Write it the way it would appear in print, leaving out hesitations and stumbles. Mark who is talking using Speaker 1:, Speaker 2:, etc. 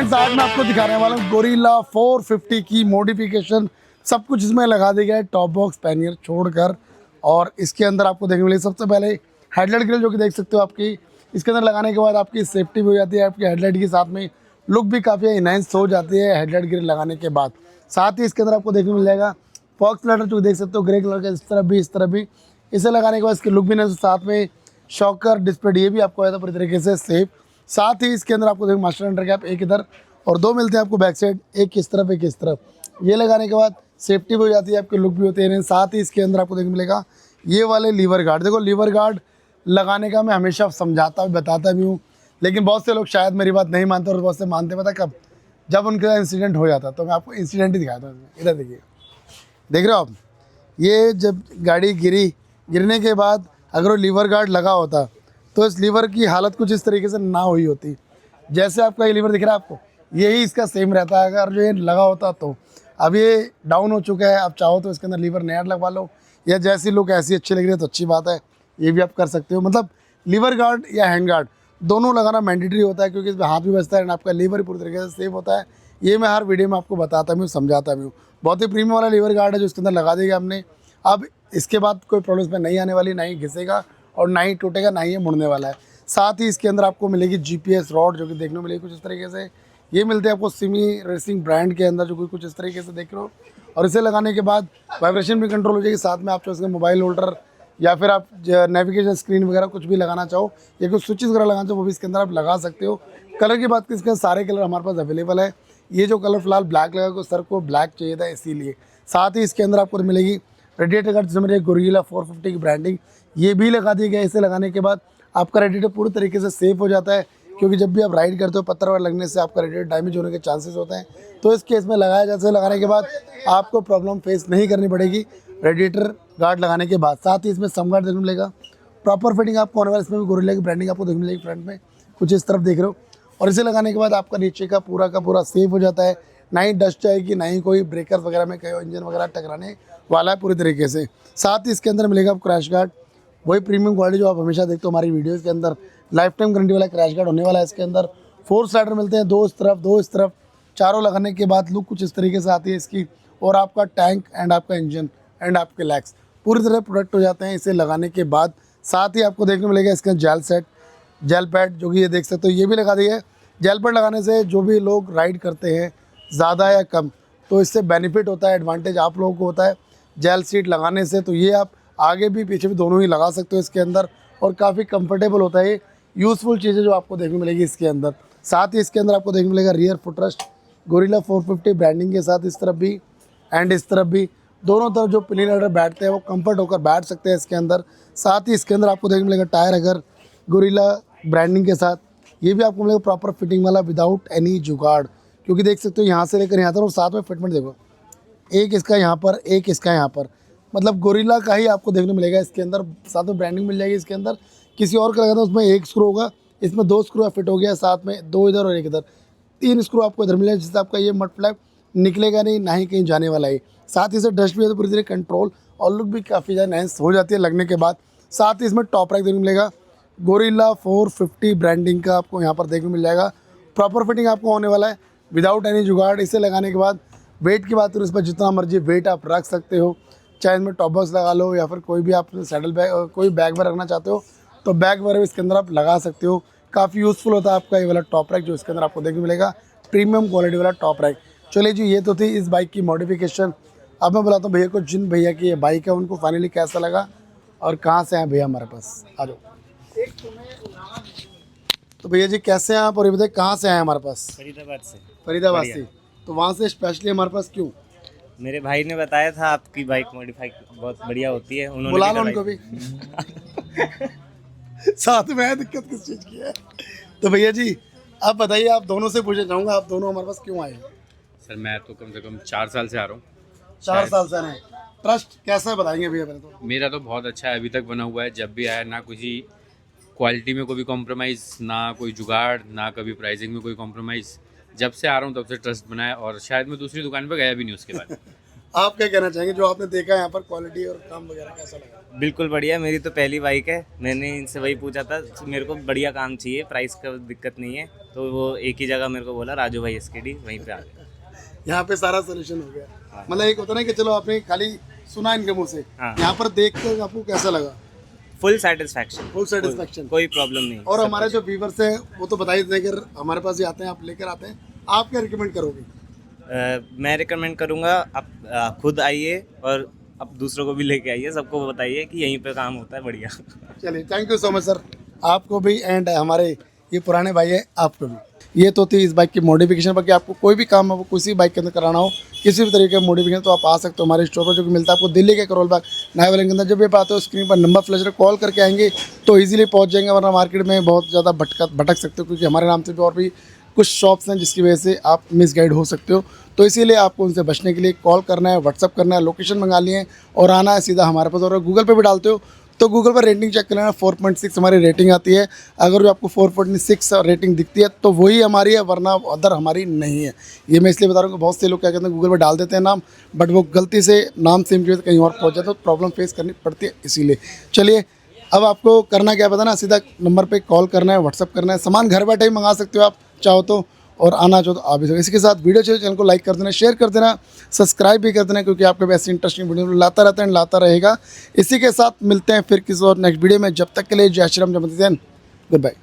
Speaker 1: Friends आज मैं आपको दिखाने वाला हूँ गोरिल्ला 450 की मॉडिफिकेशन। सब कुछ इसमें लगा दिया गया है टॉप बॉक्स पैनियर छोड़कर। और इसके अंदर आपको देखने मिलेगी सबसे पहले हेडलाइट ग्रिल, जो कि देख सकते हो आपकी इसके अंदर लगाने के बाद आपकी सेफ्टी भी हो जाती है। आपकी हेडलाइट के साथ में लुक भी काफ़ी इनहेंस हो जाती है हेडलाइट ग्रिल लगाने के बाद। साथ ही इसके अंदर आपको देखने मिल जाएगा फॉक्स लाइटर, जो देख सकते हो ग्रे कलर का, इस तरफ भी इसे लगाने के बाद इसकी लुक भी नहीं, साथ में शॉकर डिस्प्ले ये भी आपको आया था पूरी तरीके से सेफ। साथ ही इसके अंदर आपको देखो मास्टर अंडर कैप एक इधर और दो मिलते हैं आपको बैक साइड, एक इस तरफ एक इस तरफ। ये लगाने के बाद सेफ्टी भी हो जाती है, आपकी लुक भी होती है। साथ ही इसके अंदर आपको देखने मिलेगा ये वाले लीवर गार्ड। देखो लीवर गार्ड लगाने का मैं हमेशा समझाता भी बताता भी हूँ, लेकिन बहुत से लोग शायद मेरी बात नहीं मानते और बहुत से मानते। पता कब? जब उनके साथ इंसिडेंट हो जाता। तो मैं आपको इंसिडेंट ही दिखाता हूँ। इधर देखिए, देख रहे हो आप, ये जब गाड़ी गिरने के बाद अगर वो लीवर गार्ड लगा होता तो इस लीवर की हालत कुछ इस तरीके से ना हुई होती। जैसे आपका ये लीवर दिख रहा है आपको, यही इसका सेम रहता है अगर जो ये लगा होता तो। अब ये डाउन हो चुका है, आप चाहो तो इसके अंदर लीवर नया लगवा लो, या जैसी लुक ऐसी अच्छी लग रही है तो अच्छी बात है, ये भी आप कर सकते हो। मतलब लीवर गार्ड या हैंड गार्ड दोनों लगाना मैंडेटरी होता है, क्योंकि इसमें हाथ भी बचता है और आपका लीवर भी पूरी तरीके से सेफ होता है। ये मैं हर वीडियो में आपको बताता भी हूँ, समझाता भी हूँ। बहुत ही प्रीमियम वाला लीवर गार्ड है जो इसके अंदर लगा देगा हमने। अब इसके बाद कोई प्रॉब्लम इसमें नहीं आने वाली, ना ही घिसेगा और ना ही टूटेगा, ना ही ये मुड़ने वाला है। साथ ही इसके अंदर आपको मिलेगी जीपीएस रॉड, जो कि देखने को मिलेगी कुछ इस तरीके से। ये मिलते हैं आपको सिमी रेसिंग ब्रांड के अंदर, जो कि कुछ इस तरीके से देख रहे हो। और इसे लगाने के बाद वाइब्रेशन भी कंट्रोल हो जाएगी। साथ में आप इसके मोबाइल होल्डर या फिर आप नेविगेशन स्क्रीन वगैरह कुछ भी लगाना चाहो या कुछ स्विचेस वगैरह लगाना चाहो वो भी इसके अंदर आप लगा सकते हो। कलर की बात की, इसके सारे कलर हमारे पास अवेलेबल है। ये जो कलर फिलहाल ब्लैक लगा को सर को ब्लैक चाहिए था इसीलिए। साथ ही इसके अंदर आपको मिलेगी रेडिएटर गार्ड, जिसमें गोरिल्ला 450 की ब्रांडिंग ये भी लगा दी गई है। इसे लगाने के बाद आपका रेडिएटर पूरी तरीके से सेफ हो जाता है, क्योंकि जब भी आप राइड करते हो पत्थर वगैरह लगने से आपका रेडिएटर डैमेज होने के चांसेस होते हैं। तो इस केस में लगाया जाता है, लगाने के बाद आपको प्रॉब्लम फेस नहीं करनी पड़ेगी रेडिएटर गार्ड लगाने के बाद। साथ ही इसमें सम गार्ड देखने मिलेगा, प्रॉपर फिटिंग आपको होने वाला। इसमें भी गोरिल्ला की ब्रांडिंग आपको देखने मिलेगी फ्रंट में, कुछ इस तरफ देख रहे हो। और इसे लगाने के बाद आपका नीचे का पूरा सेफ हो जाता है, ना ही डस्ट आएगी, ना ही कोई ब्रेकर वगैरह में कहीं इंजन वगैरह टकराने वाला है पूरी तरीके से। साथ ही इसके अंदर मिलेगा आपको क्रैश गार्ड, वही प्रीमियम क्वालिटी जो आप हमेशा देखते हो हमारी वीडियोस के अंदर। लाइफ टाइम गारंटी वाला क्रैश गार्ड होने वाला है इसके अंदर। 4 स्लाइडर मिलते हैं, 2 इस तरफ 2 इस तरफ, चारों लगाने के बाद लुक कुछ इस तरीके से आती है इसकी। और आपका टैंक एंड आपका इंजन एंड आपके लेग्स पूरी तरह प्रोटेक्ट हो जाते हैं इसे लगाने के बाद। साथ ही आपको देखने मिलेगा इसका जेल पैड, जो कि ये देख सकते हो ये भी लगा दिया है। जेल पैड लगाने से जो भी लोग राइड करते हैं ज़्यादा या कम, तो इससे बेनिफिट होता है, एडवांटेज आप लोगों को होता है जेल सीट लगाने से। तो ये आप आगे भी पीछे भी दोनों ही लगा सकते हो इसके अंदर, और काफ़ी कंफर्टेबल होता है। ये यूज़फुल चीज़ें जो आपको देखने मिलेगी इसके अंदर। साथ ही इसके अंदर आपको देखने मिलेगा रियर फुटरेस्ट गोरिल्ला 450 ब्रांडिंग के साथ, इस तरफ भी एंड इस तरफ भी, दोनों तरफ जो प्लेन राइडर बैठते हैं वो कंफर्ट होकर बैठ सकते हैं इसके अंदर। साथ ही इसके अंदर आपको देखने मिलेगा टायर अगर गोरिल्ला ब्रांडिंग के साथ, ये भी आपको मिलेगा प्रॉपर फिटिंग वाला विदाउट एनी जुगाड़, क्योंकि देख सकते हो यहाँ से लेकर यहाँ तक। और साथ में फिटमेंट देखो, एक इसका यहाँ पर, एक इसका यहाँ पर, मतलब गोरिल्ला का ही आपको देखने मिलेगा इसके अंदर। साथ में ब्रांडिंग मिल जाएगी इसके अंदर। किसी और का लगा था उसमें एक स्क्रू होगा, इसमें 2 स्क्रू फिट हो गया, साथ में 2 इधर और 1 इधर, 3 स्क्रू आपको इधर मिलेगा, जिससे आपका ये मड फ्लैप निकलेगा नहीं, ना ही कहीं जाने वाला है। साथ ही से डस्ट भी है तो पूरी तरह कंट्रोल और लुक भी काफ़ी ज़्यादा नाइस हो जाती है लगने के बाद। साथ ही इसमें टॉप रैक देखने मिलेगा गोरिल्ला 450 ब्रांडिंग का, आपको यहाँ पर देखने मिल जाएगा। प्रॉपर फिटिंग आपको होने वाला है विदाउट एनी जुगाड़। इसे लगाने के बाद वेट की बात करूँ, इस पर जितना मर्जी वेट आप रख सकते हो, चाहे इसमें टॉप बॉक्स लगा लो या फिर कोई भी आप सैडल बैग कोई बैग में रखना चाहते हो तो बैग वगैरह इसके अंदर आप लगा सकते हो। काफ़ी यूज़फुल होता है आपका ये वाला टॉप रैक जो इसके अंदर आपको देखने मिलेगा, प्रीमियम क्वालिटी वाला टॉप रैक। चलिए जी, ये तो थी इस बाइक की मॉडिफिकेशन। अब मैं बुलाता हूँ भैया को, जिन भैया की ये बाइक है उनको फाइनली कैसा लगा और कहाँ से आए भैया हमारे पास। आ जाओ। तो भैया जी कैसे हैं आप, और ये बताइए कहाँ से आए हमारे पास?
Speaker 2: फरीदाबाद से।
Speaker 1: फरीदाबाद से। तो वहाँ से स्पेशली हमारे पास क्यों?
Speaker 2: मेरे भाई ने बताया था आपकी बाइक मॉडिफाई बहुत बढ़िया होती है, उन्होंने
Speaker 1: बुला
Speaker 2: भी
Speaker 1: लो उनको भी। साथ में है, दिक्कत किस चीज़ की है? तो भैया जी आप बताइए, आप दोनों से पूछना चाहूँगा, आप दोनों हमारे पास क्यों आए?
Speaker 3: सर मैं तो कम से कम 4 साल से आ रहा हूँ।
Speaker 1: 4 साल से आए। ट्रस्ट कैसा बताएंगे भैया पहले तो?
Speaker 3: मेरा तो बहुत अच्छा है, अभी तक बना हुआ है। जब भी आया ना किसी क्वालिटी में कोई कॉम्प्रोमाइज़, ना कोई जुगाड़, ना कभी प्राइसिंग में कोई कॉम्प्रोमाइज़। जब से आ रहा हूँ तब से ट्रस्ट बनाया, और शायद मैं दूसरी दुकान पर गया भी नहीं उसके बाद।
Speaker 1: आप क्या कहना चाहेंगे जो आपने देखा है यहाँ पर क्वालिटी और काम वगैरह कैसा लगा?
Speaker 2: बिल्कुल बढ़िया, मेरी तो पहली बाइक है, मैंने इनसे वही पूछा था, मेरे को बढ़िया काम चाहिए, प्राइस का दिक्कत नहीं है, तो वो एक ही जगह मेरे को बोला राजू भाई SKD, वहीं पे आ गए।
Speaker 1: यहाँ पे सारा सोल्यूशन हो गया। मतलब एक होता ना कि चलो आपने खाली सुना इनके मुंह से,
Speaker 2: हाँ।
Speaker 1: यहाँ पर देख कर आपको कैसा लगा?
Speaker 2: Full satisfaction,
Speaker 1: full satisfaction.
Speaker 2: कोई प्रॉब्लम नहीं।
Speaker 1: और हमारे जो व्यूवर्स हैं वो तो बता ही देते हैं कि हमारे पास ही आते हैं, आप लेकर आते हैं, आप क्या रिकमेंड करोगे?
Speaker 2: मैं रिकमेंड करूँगा आप खुद आइए और आप दूसरों को भी लेके आइए, सबको बताइए कि यहीं पे काम होता है बढ़िया।
Speaker 1: चलिए, thank you so much sir, आपको भी एंड हमारे ये पुराने भाई है आपको भी। ये तो थी इस बाइक की मॉडिफिकेशन। बाकी आपको कोई भी काम हो, किसी बाइक के अंदर कराना हो, किसी भी तरीके का मॉडिफिकेशन, तो आप आ सकते हो हमारे स्टोर पर, जो कि मिलता है आपको दिल्ली के करोल बाग नए वाले के अंदर। जब भी आप आते हो स्क्रीन पर नंबर फ्लैश कॉल करके आएंगे तो ईजिली पहुंच जाएंगे, वरना मार्केट में बहुत ज़्यादा भटक सकते हो, क्योंकि हमारे नाम से भी और भी कुछ शॉप्स हैं जिसकी वजह से आप मिसगाइड हो सकते हो। तो इसीलिए आपको उनसे बचने के लिए कॉल करना है, व्हाट्सअप करना है, लोकेशन मंगा लिए है और आना है सीधा हमारे पास। और गूगल पे भी डालते हो तो गूगल पर रेटिंग चेक कर लेना, 4.6 हमारी रेटिंग आती है। अगर जो आपको 4.6 रेटिंग दिखती है तो वही हमारी है, वरना अदर हमारी नहीं है। ये मैं इसलिए बता रहा हूँ कि बहुत से लोग क्या कहते हैं गूगल पर डाल देते हैं नाम, बट वो गलती से नाम सेम की वजह से कहीं और पहुँच जाता है, तो प्रॉब्लम फेस करनी पड़ती है इसीलिए। चलिए, अब आपको करना क्या पता ना, सीधा नंबर पे कॉल करना है, व्हाट्सअप करना है, सामान घर बैठे ही मंगा सकते हो आप चाहो तो, और आना चाहो तो आ भी सकते। इसी के साथ वीडियो चाहिए चैनल को लाइक कर देना, शेयर कर देना, सब्सक्राइब भी कर देना, क्योंकि आपके ऐसी इंटरेस्टिंग वीडियो लाता रहता है, लाता रहेगा। इसी के साथ मिलते हैं फिर किसी और नेक्स्ट वीडियो में। जब तक के लिए जय श्री राम, जय माता दी, गुड बाय।